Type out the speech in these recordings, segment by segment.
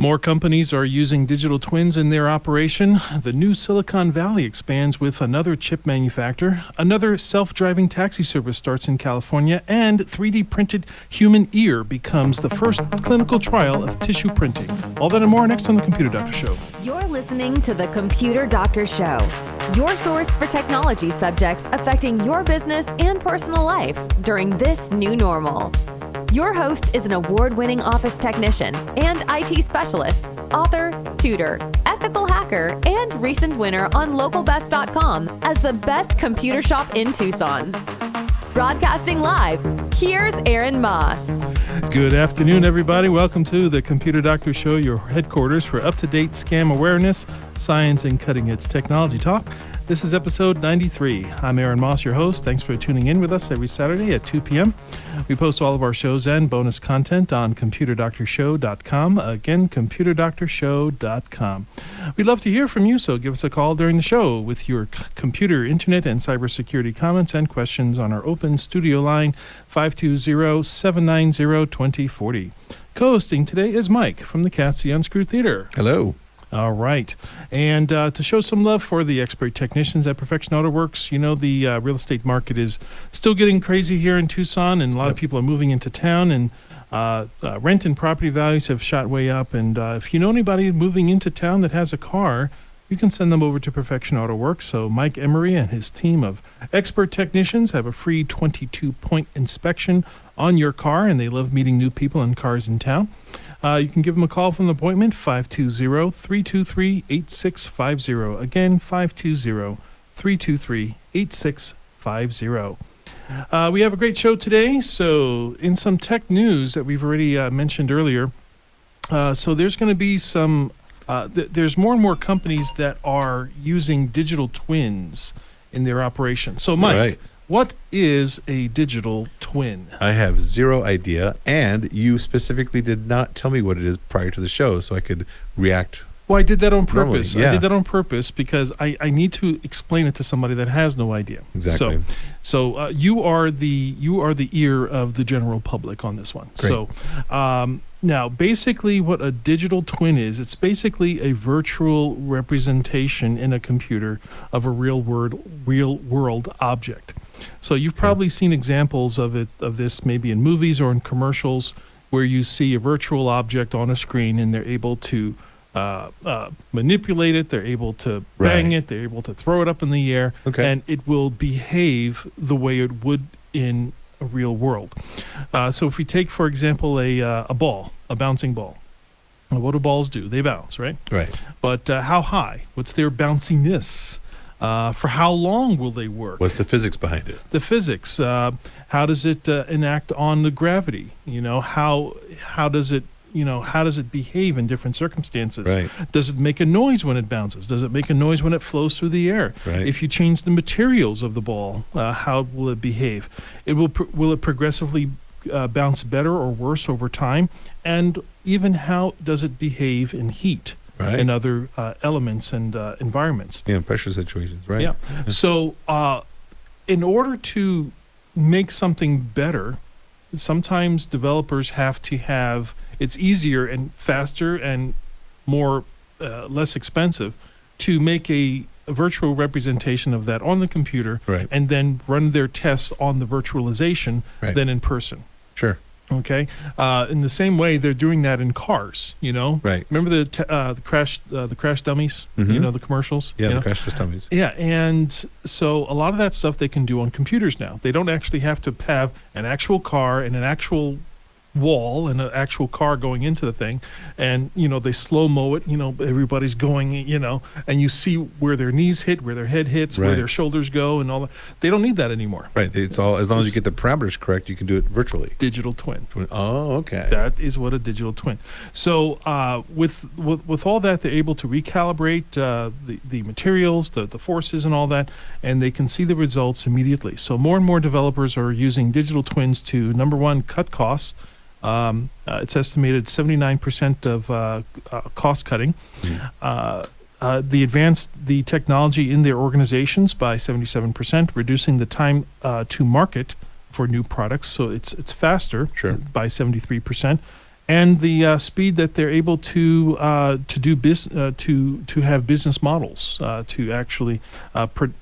More companies are using digital twins in their operation. The new Silicon Valley expands with another chip manufacturer. Another self-driving taxi service starts in California, and 3D printed human ear becomes the first clinical trial of tissue printing. All that and more next on the Computer Doctor Show. You're listening to the Computer Doctor Show, your source for technology subjects affecting your business and personal life during this new normal. Your host is an award-winning office technician and IT specialist, author, tutor, ethical hacker, and recent winner on localbest.com as the best computer shop in Tucson. Broadcasting live, here's Aaron Moss. Good afternoon, everybody. Welcome to the Computer Doctor Show, your headquarters for up-to-date scam awareness, science, and cutting-edge technology talk. This is episode 93. I'm Aaron Moss, your host. Thanks for tuning in with us every Saturday at 2 p.m. We post all of our shows and bonus content on computerdoctorshow.com. Again, computerdoctorshow.com. We'd love to hear from you, so give us a call during the show with your computer, internet, and cybersecurity comments and questions on our open studio line, 520-790-2040. Co-hosting today is Mike from the Cats the Unscrewed Theater. Hello. All right. And to show some love for the expert technicians at Perfection Auto Works, you know, the real estate market is still getting crazy here in Tucson, and a lot of people are moving into town, and rent and property values have shot way up. And if you know anybody moving into town that has a car, you can send them over to Perfection Auto Works. So Mike Emery and his team of expert technicians have a free 22-point inspection on your car, and they love meeting new people and cars in town. You can give them a call from the appointment, 520-323-8650. Again, 520-323-8650. We have a great show today. So in some tech news that we've already mentioned earlier, so there's going to be some, there's more and more companies that are using digital twins in their operation. So Mike, right. What is a digital twin? I have zero idea, and you specifically did not tell me what it is prior to the show, so I could react. Well, I did that on purpose. Normally, yeah. I did that on purpose because I need to explain it to somebody that has no idea. Exactly. So you are the ear of the general public on this one. Great. So now, basically, what a digital twin is, it's basically a virtual representation in a computer of a real world object. So you've probably seen examples of this maybe in movies or in commercials where you see a virtual object on a screen and they're able to manipulate it, they're able to bang it, they're able to throw it up in the air, and it will behave the way it would in a real world. So if we take, for example, a bouncing ball. What do balls do? They bounce, right? Right. But how high? What's their bounciness? For how long will they work? What's the physics behind it? The physics. How does it enact on the gravity? You know, how does it behave in different circumstances? Right. Does it make a noise when it bounces? Does it make a noise when it flows through the air? Right. If you change the materials of the ball, how will it behave? Will it progressively bounce better or worse over time? And even how does it behave in heat? Right. And other elements and environments. Yeah, pressure situations, right? Yeah. So in order to make something better, sometimes developers have to have, it's easier and faster and more less expensive to make a virtual representation of that on the computer, right, and then run their tests on the virtualization than in person. Sure. Okay. In the same way, they're doing that in cars. You know. Right. Remember the crash dummies? Mm-hmm. You know, the commercials. Yeah, the crash test dummies. Yeah, and so a lot of that stuff they can do on computers now. They don't actually have to have an actual car and an actual wall and an actual car going into the thing, and they slow-mo it, everybody's going, and you see where their knees hit, where their head hits, where their shoulders go, and all that. They don't need that anymore. Right. It's all, as long as you get the parameters correct, you can do it virtually. Digital twin. Oh, okay. That is what a digital twin. So with all that, they're able to recalibrate the materials, the forces and all that, and they can see the results immediately. So more and more developers are using digital twins to, number one, cut costs. It's estimated 79% of cost cutting. They advanced the technology in their organizations by 77%, reducing the time to market for new products. So it's faster by 73%. and the speed that they're able to do to have business models to actually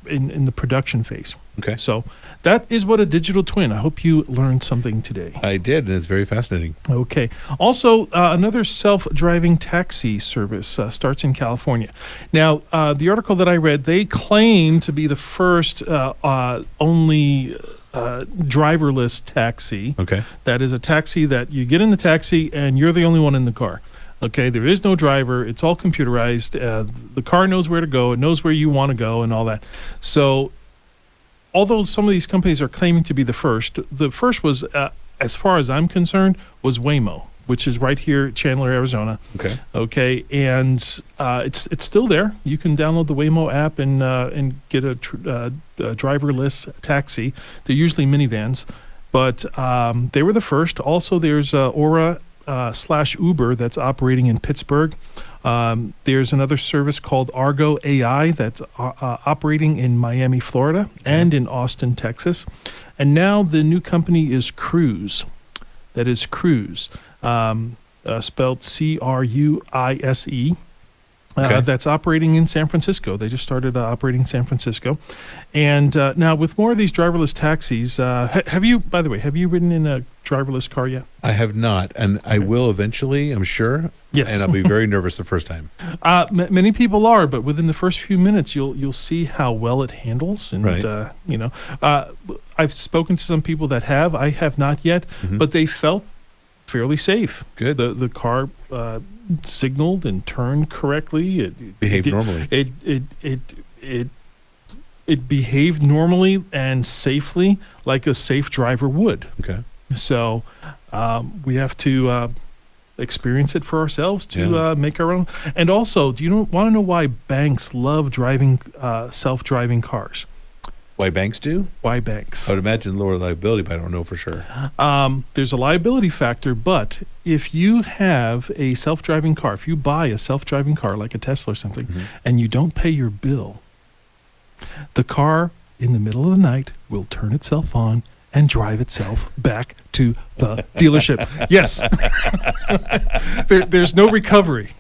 in the production phase. Okay. So that is what a digital twin. I hope you learned something today. I did, and it's very fascinating. Okay. Also, another self-driving taxi service starts in California. Now, the article that I read, they claim to be the first only driverless taxi. Okay. That is a taxi that you get in the taxi and you're the only one in the car. Okay, there is no driver. It's all computerized. The car knows where to go. It knows where you want to go and all that. So, although some of these companies are claiming to be the first was, as far as I'm concerned, was Waymo, which is right here, Chandler, Arizona. Okay. Okay, and it's still there. You can download the Waymo app and get a driverless taxi. They're usually minivans, but they were the first. Also, there's Aura / Uber that's operating in Pittsburgh. There's another service called Argo AI that's operating in Miami, Florida, and in Austin, Texas. And now the new company is Cruise. That is Cruise. Spelled Cruise, that's operating in San Francisco. They just started operating in San Francisco. And now with more of these driverless taxis, have you ridden in a driverless car yet? I have not, and I will eventually, I'm sure. Yes. And I'll be very nervous the first time. Many people are, but within the first few minutes, you'll see how well it handles. And, Right. I've spoken to some people that have. I have not yet, but they felt fairly safe. Good. The car signaled and turned correctly. It Behaved normally. It behaved normally and safely, like a safe driver would. Okay. So we have to experience it for ourselves to make our own. And also, do you want to know why banks love driving self-driving cars? Why banks do? Why banks? I would imagine lower liability, but I don't know for sure. There's a liability factor, but if you have a self-driving car, if you buy a self-driving car like a Tesla or something, and you don't pay your bill, the car in the middle of the night will turn itself on and drive itself back to the dealership. Yes. There's no recovery.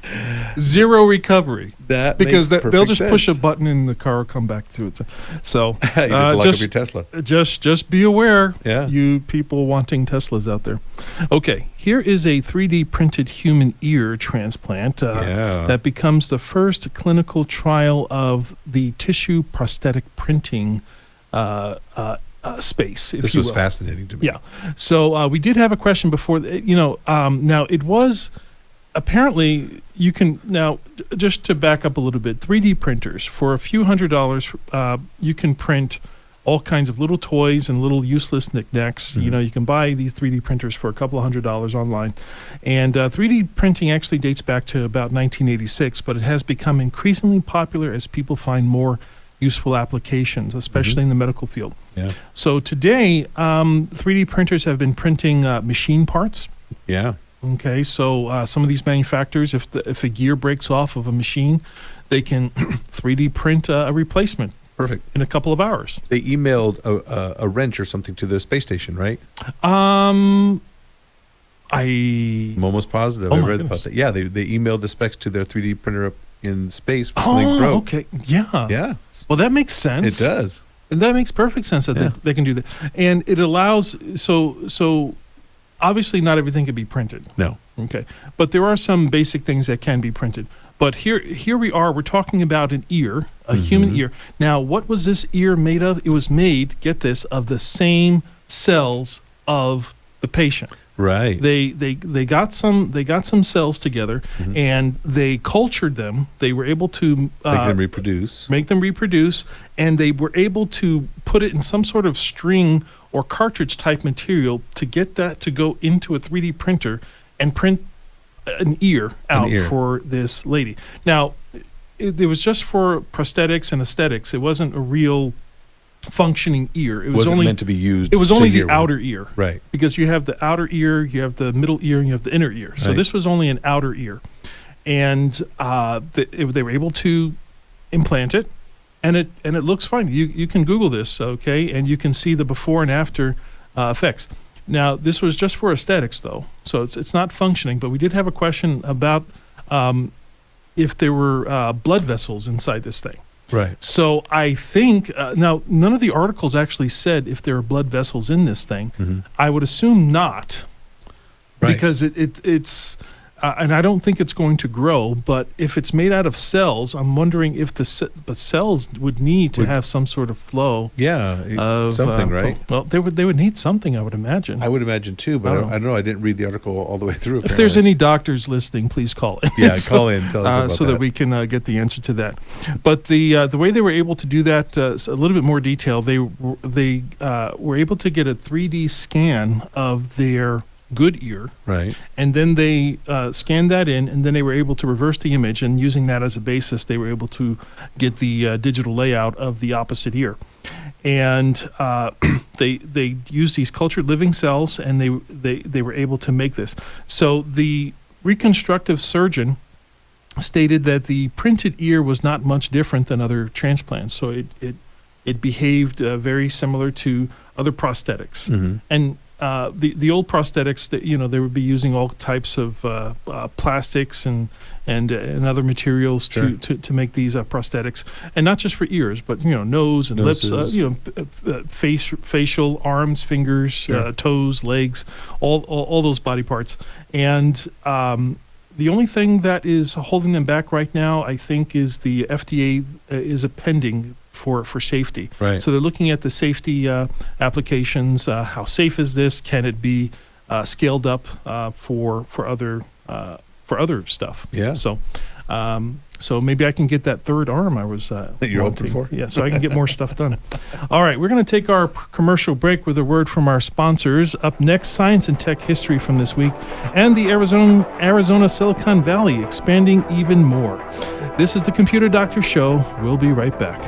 Zero recovery. That because makes they'll just perfect push a sense. button and the car will come back to it. So You have to lock up your Tesla. just be aware, Yeah. you people wanting Teslas out there. Okay, here is a 3D printed human ear transplant that becomes the first clinical trial of the tissue prosthetic printing space, if This you was will. fascinating to me. Yeah. So we did have a question before. Now it was apparently you can now just to back up a little bit. 3D printers for a few $100s, you can print all kinds of little toys and little useless knickknacks. You know, you can buy these 3D printers for a couple of $100s online. And 3D printing actually dates back to about 1986, but it has become increasingly popular as people find more useful applications, especially in the medical field. Yeah. So today, 3D printers have been printing machine parts. Yeah. Okay, so some of these manufacturers, if a gear breaks off of a machine, they can 3D print a replacement. Perfect. In a couple of hours. They emailed a wrench or something to the space station, right? I'm almost positive. Oh I my read goodness. about that. Yeah, they emailed the specs to their 3D printer up in space when something broke. Okay, yeah. Yeah, Well, that makes sense. it does. And that makes perfect sense that Yeah. they can do that. And it allows, so obviously not everything can be printed. No. Okay. But there are some basic things that can be printed. But here we are, we're talking about an ear, a human ear. Now, what was this ear made of? It was made, get this, of the same cells of the patient. Right. They got some cells together and they cultured them. They were able to They can reproduce. make them reproduce, and they were able to put it in some sort of string or cartridge type material to get that to go into a 3D printer and print an ear out for this lady. Now, it was just for prosthetics and aesthetics. It wasn't a real functioning ear. It was Wasn't only meant to be used. It was to only hear the with. outer ear. Right. Because you have the outer ear, you have the middle ear, and you have the inner ear. So Right. this was only an outer ear. And they were able to implant it, and it looks fine. You can Google this, okay, and you can see the before and after effects. Now, this was just for aesthetics, though, so it's not functioning. But we did have a question about if there were blood vessels inside this thing. Right. So I think now none of the articles actually said if there are blood vessels in this thing. Mm-hmm. I would assume not, Right. because it's and I don't think it's going to grow. But if it's made out of cells, I'm wondering if the cells would need to have some sort of flow. Yeah. Of Something, right? Well, they would need something, I would imagine. I would imagine too, but I I don't don't know. I didn't read the article all the way through. If there's apparently. any doctors listening, please call in. Yeah, call in. Tell us about so that we can get the answer to that. But the way they were able to do that, a little bit more detail. They were able to get a 3D scan of their good ear, Right. and then they scanned that in, and then they were able to reverse the image, and using that as a basis, they were able to get the digital layout of the opposite ear. And they used these cultured living cells, and they were able to make this. So the reconstructive surgeon stated that the printed ear was not much different than other transplants. So it behaved very similar to other prosthetics. Mm-hmm. And the old prosthetics, that they would be using all types of plastics and other materials Sure. to make these prosthetics, and not just for ears, but nose and Noses. lips, facial, arms, fingers, Sure. toes, legs, all those body parts. And the only thing that is holding them back right now, I think, is the FDA is pending for safety. Right. So they're looking at the safety applications. How safe is this? Can it be scaled up for other stuff? Yeah. So maybe I can get that third arm I was That you're hoping wanting. for? Yeah, so I can get more stuff done. All right, we're going to take our commercial break with a word from our sponsors. Up next, science and tech history from this week, and the Arizona Silicon Valley expanding even more. This is the Computer Doctor Show. We'll be right back.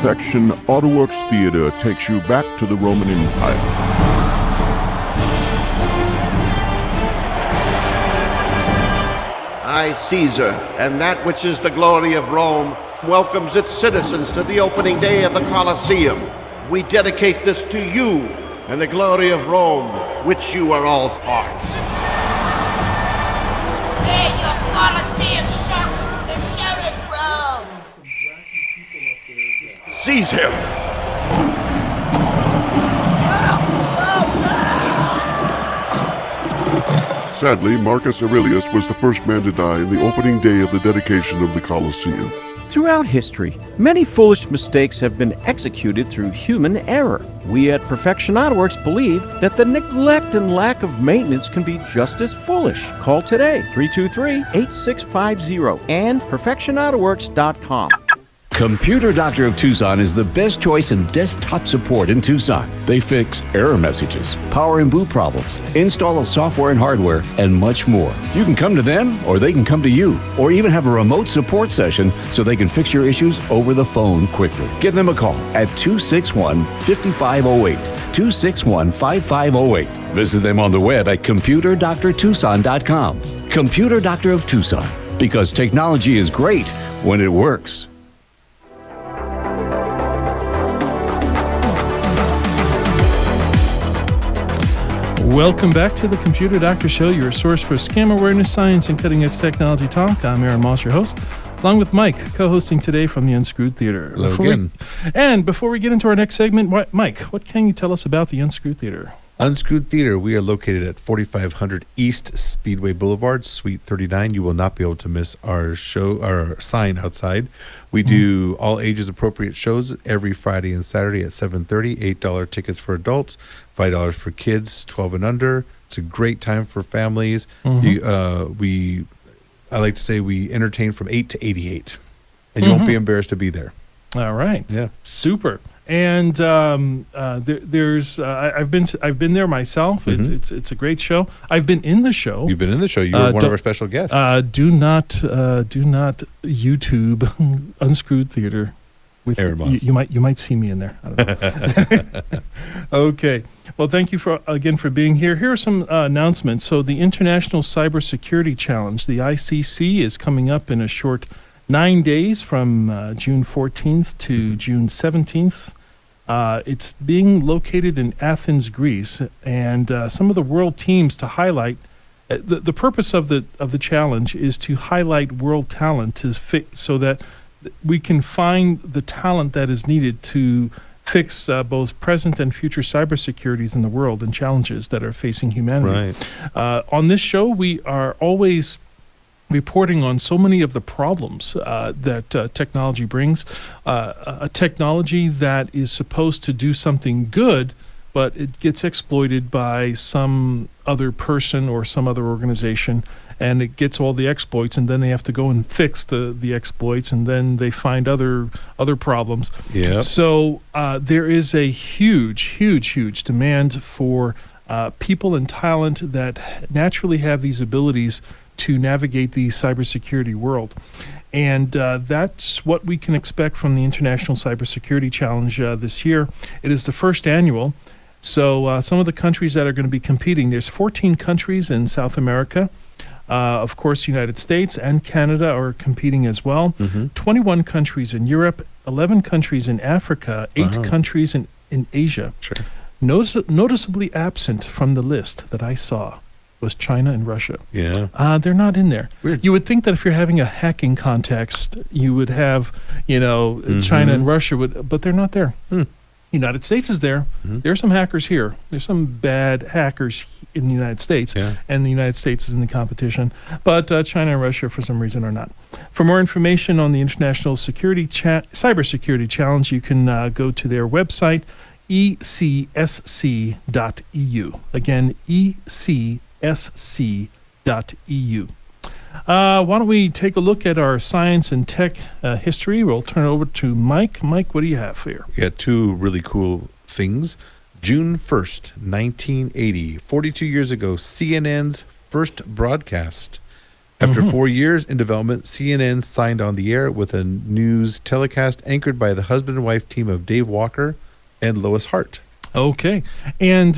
Perfection AutoWorks Theater takes you back to the Roman Empire. I, Caesar, and that which is the glory of Rome, welcomes its citizens to the opening day of the Colosseum. We dedicate this to you and the glory of Rome, which you are all part. Hey, your Colosseum sucks, and so does Rome. Seize him! Sadly, Marcus Aurelius was the first man to die in the opening day of the dedication of the Colosseum. Throughout history, many foolish mistakes have been executed through human error. We at Perfection AutoWorks believe that the neglect and lack of maintenance can be just as foolish. Call today, 323-8650 and perfectionautoworks.com. Computer Doctor of Tucson is the best choice in desktop support in Tucson. They fix error messages, power and boot problems, install of software and hardware, and much more. You can come to them, or they can come to you, or even have a remote support session so they can fix your issues over the phone quickly. Give them a call at 261-5508, 261-5508. Visit them on the web at computerdoctortucson.com. Computer Doctor of Tucson, because technology is great when it works. Welcome back to the Computer Doctor Show, your source for scam awareness, science, and cutting-edge technology talk. I'm Aaron Moss, your host, along with Mike, co-hosting today from the Unscrewed Theater. Hello again. Before we get into our next segment, Mike, what can you tell us about the Unscrewed Theater? Unscrewed Theater. We are located at 4500 East Speedway Boulevard, Suite 39. You will not be able to miss our show, our sign outside. We do all ages appropriate shows every Friday and Saturday at 7:30. $8 tickets for adults, $5 for kids 12 and under. It's a great time for families. I like to say we entertain from 8 to 88, and you won't be embarrassed to be there. All right. Yeah. Super. And I've been there myself. It's a great show. I've been in the show. You've been in the show. You were one of our special guests. Do not YouTube Unscrewed Theater. with Aaron Moss. you might see me in there. I don't know. Okay. Well, thank you again for being here. Here are some announcements. So the International Cybersecurity Challenge, the ICC, is coming up in a short 9 days from June 14th to June 17th. It's being located in Athens, Greece, and some of the world teams to highlight. The purpose of the challenge is to highlight world talent so that we can find the talent that is needed to fix both present and future cybersecurities in the world and challenges that are facing humanity. Right. On this show, we are always reporting on so many of the problems that technology brings. A technology that is supposed to do something good, but it gets exploited by some other person or some other organization, and it gets all the exploits, and then they have to go and fix the exploits, and then they find other problems. Yeah. So there is a huge demand for people and talent that naturally have these abilities to navigate the cybersecurity world. And that's what we can expect from the International Cybersecurity Challenge this year. It is the first annual. So some of the countries that are going to be competing, there's 14 countries in South America. Of course, United States and Canada are competing as well. 21 countries in Europe, 11 countries in Africa, 8 countries in Asia. Sure. Noticeably absent from the list that I saw was China and Russia. Yeah. They're not in there. Weird. You would think that if you're having a hacking contest, you would have, China and Russia but they're not there. United States is there. There's some hackers here. There's some bad hackers in the United States, and the United States is in the competition. But China and Russia, for some reason, are not. For more information on the International Cybersecurity Challenge, you can go to their website, ecsc.eu. Again, ecsc.eu. Why don't we take a look at our science and tech history? We'll turn it over to Mike. Mike, what do you have here? We got two really cool things. June 1st, 1980, 42 years ago, CNN's first broadcast. After 4 years in development, CNN signed on the air with a news telecast anchored by the husband and wife team of Dave Walker and Lois Hart. Okay. And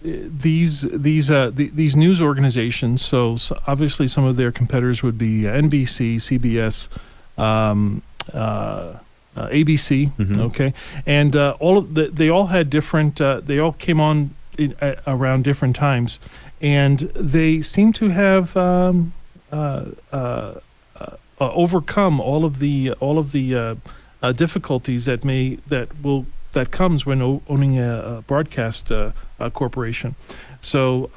these news organizations, so obviously some of their competitors would be NBC, CBS, ABC, okay, and they all had different. They all came on around different times, and they seem to have overcome all of the difficulties that comes when owning a broadcast corporation. So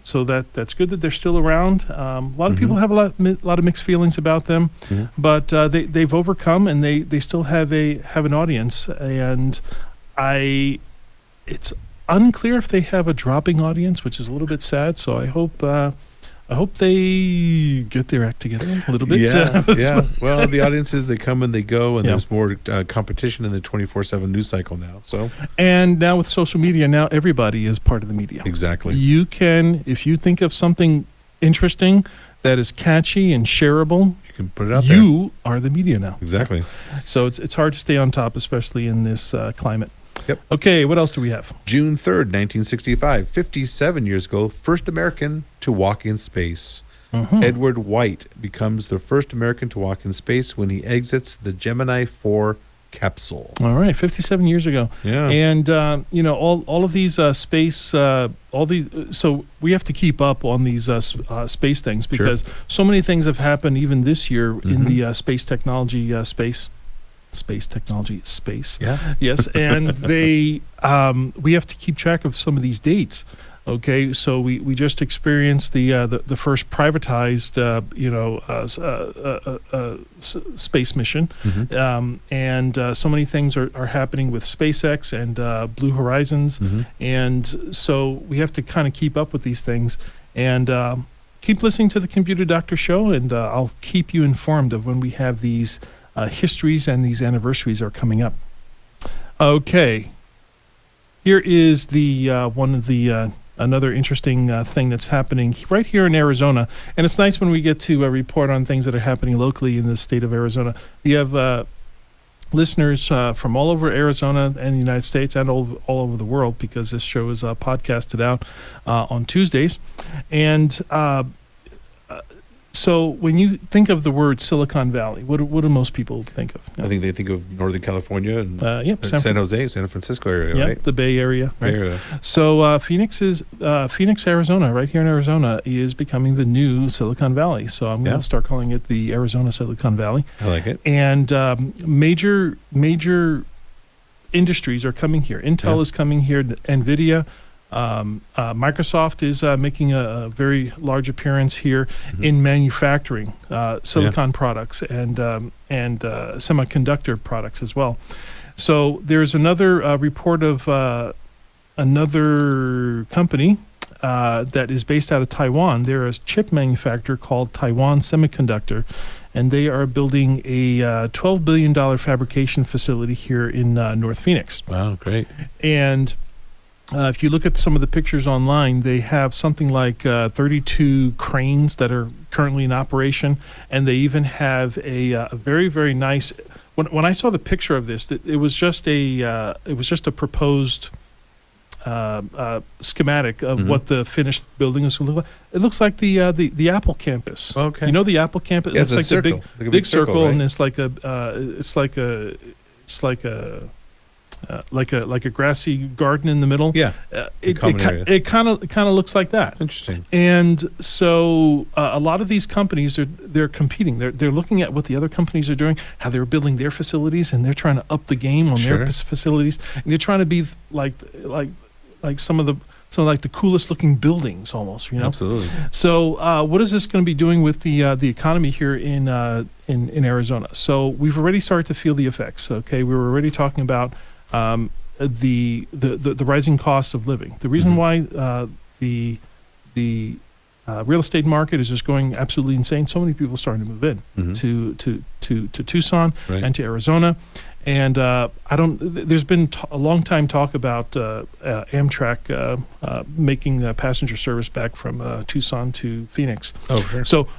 that's good that they're still around. A lot of people have a lot of mixed feelings about them, but they've overcome, and they still have an audience. And it's unclear if they have a dropping audience, which is a little bit sad. So I hope they get their act together a little bit. Yeah. Well, the audiences, they come and they go, and there's more competition in the 24/7 news cycle now. So, and now with social media, now everybody is part of the media. Exactly. You can, if you think of something interesting that is catchy and shareable, you can put it out there. You are the media now. Exactly. So it's hard to stay on top, especially in this climate. Yep. Okay, what else do we have? June 3rd, 1965, 57 years ago, first American to walk in space. Edward White becomes the first American to walk in space when he exits the Gemini 4 capsule. All right, 57 years ago. Yeah. And, all of these space, so we have to keep up on these space things because so many things have happened even this year in the space technology space. Yeah. Yes, and we have to keep track of some of these dates. Okay, so we just experienced the first privatized space mission, and so many things are happening with SpaceX and Blue Horizons, and so we have to kind of keep up with these things and keep listening to the Computer Doctor Show, and I'll keep you informed of when we have these histories and these anniversaries are coming up. Okay, here is another interesting thing that's happening right here in Arizona, and it's nice when we get to report on things that are happening locally in the state of Arizona. We have listeners from all over Arizona and the United States and all over the world, because this show is podcasted out on Tuesdays. And so when you think of the word Silicon Valley, what do most people think of? I think they think of Northern California and San Jose, San Francisco area, yeah, right? The Bay Area, right? Bay Area. So Phoenix, Arizona, right here in Arizona, is becoming the new Silicon Valley. So I'm going to start calling it the Arizona Silicon Valley. I like it. And major industries are coming here. Intel is coming here, NVIDIA. Microsoft is making a very large appearance here in manufacturing silicon products and semiconductor products as well. So there's another report of another company that is based out of Taiwan. They're a chip manufacturer called Taiwan Semiconductor, and they are building a $12 billion fabrication facility here in North Phoenix. Wow, great. And if you look at some of the pictures online, they have something like 32 cranes that are currently in operation, and they even have a very, very nice. When I saw the picture of this, it was just a proposed schematic of what the finished building is going to look like. It looks like the Apple campus. Okay. You know the Apple campus. Yeah, it's like a circle. the big circle, right? and it's like a grassy garden in the middle. Yeah. It kind of looks like that. Interesting. And so a lot of these companies they're competing. They're looking at what the other companies are doing, how they're building their facilities, and they're trying to up the game on their facilities. And they're trying to be like some of the coolest looking buildings almost, you know. Absolutely. So what is this going to be doing with the economy here in Arizona? So we've already started to feel the effects. Okay, we were already talking about the rising costs of living. The reason why the real estate market is just going absolutely insane. So many people are starting to move in to Tucson and to Arizona. And there's been a long time talk about Amtrak making passenger service back from Tucson to Phoenix. Oh, sure. So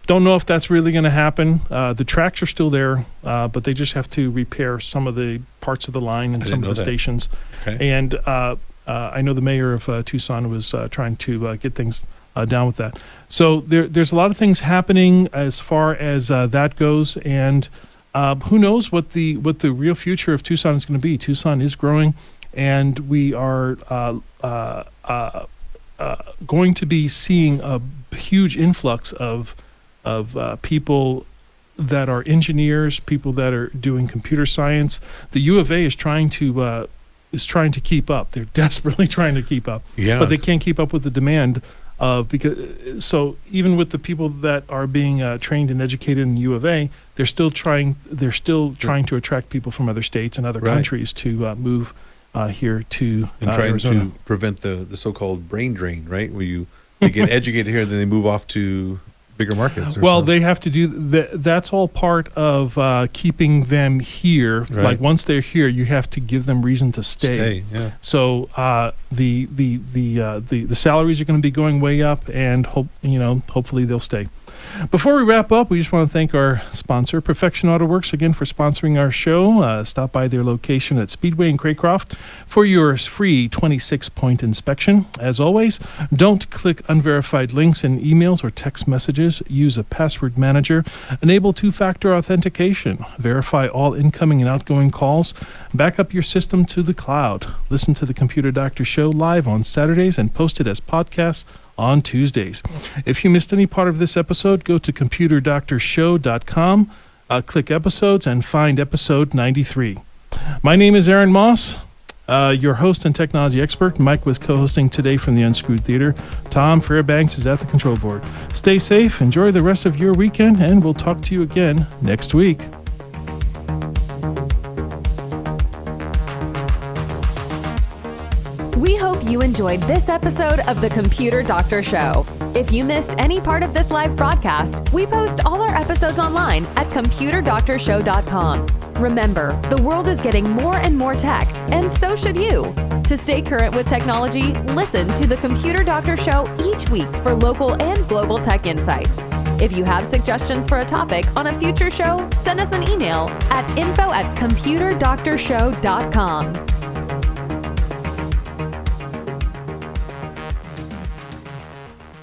don't know if that's really going to happen. The tracks are still there, but they just have to repair some of the parts of the line and some of the stations. Okay. And I know the mayor of Tucson was trying to get things down with that. So there's a lot of things happening as far as that goes, and who knows what the real future of Tucson is going to be. Tucson is growing, and we are going to be seeing a huge influx of people that are engineers, people that are doing computer science. The U of A is trying to keep up. They're desperately trying to keep up, but they can't keep up with the demand. So even with the people that are being trained and educated in the U of A, they're still trying to attract people from other states and other countries to move here to and trying Arizona. to prevent the so-called brain drain, right? Where they get educated here, then they move off to bigger markets. Well, they have to do that. That's all part of keeping them here. Right. Like once they're here, you have to give them reason to stay. Yeah. So the salaries are going to be going way up, and hopefully they'll stay. Before we wrap up, we just want to thank our sponsor, Perfection Auto Works, again for sponsoring our show. Stop by their location at Speedway in Craycroft for your free 26-point inspection. As always, don't click unverified links in emails or text messages. Use a password manager. Enable two-factor authentication. Verify all incoming and outgoing calls. Back up your system to the cloud. Listen to the Computer Doctor Show live on Saturdays and post it as podcasts on Tuesdays. If you missed any part of this episode, go to computerdoctorshow.com, click episodes, and find episode 93. My name is Aaron Moss, your host and technology expert. Mike was co-hosting today from the Unscrewed Theater. Tom Fairbanks is at the control board. Stay safe, enjoy the rest of your weekend, and we'll talk to you again next week. We hope you enjoyed this episode of The Computer Doctor Show. If you missed any part of this live broadcast, we post all our episodes online at computerdoctorshow.com. Remember, the world is getting more and more tech, and so should you. To stay current with technology, listen to The Computer Doctor Show each week for local and global tech insights. If you have suggestions for a topic on a future show, send us an email at info@computerdoctorshow.com.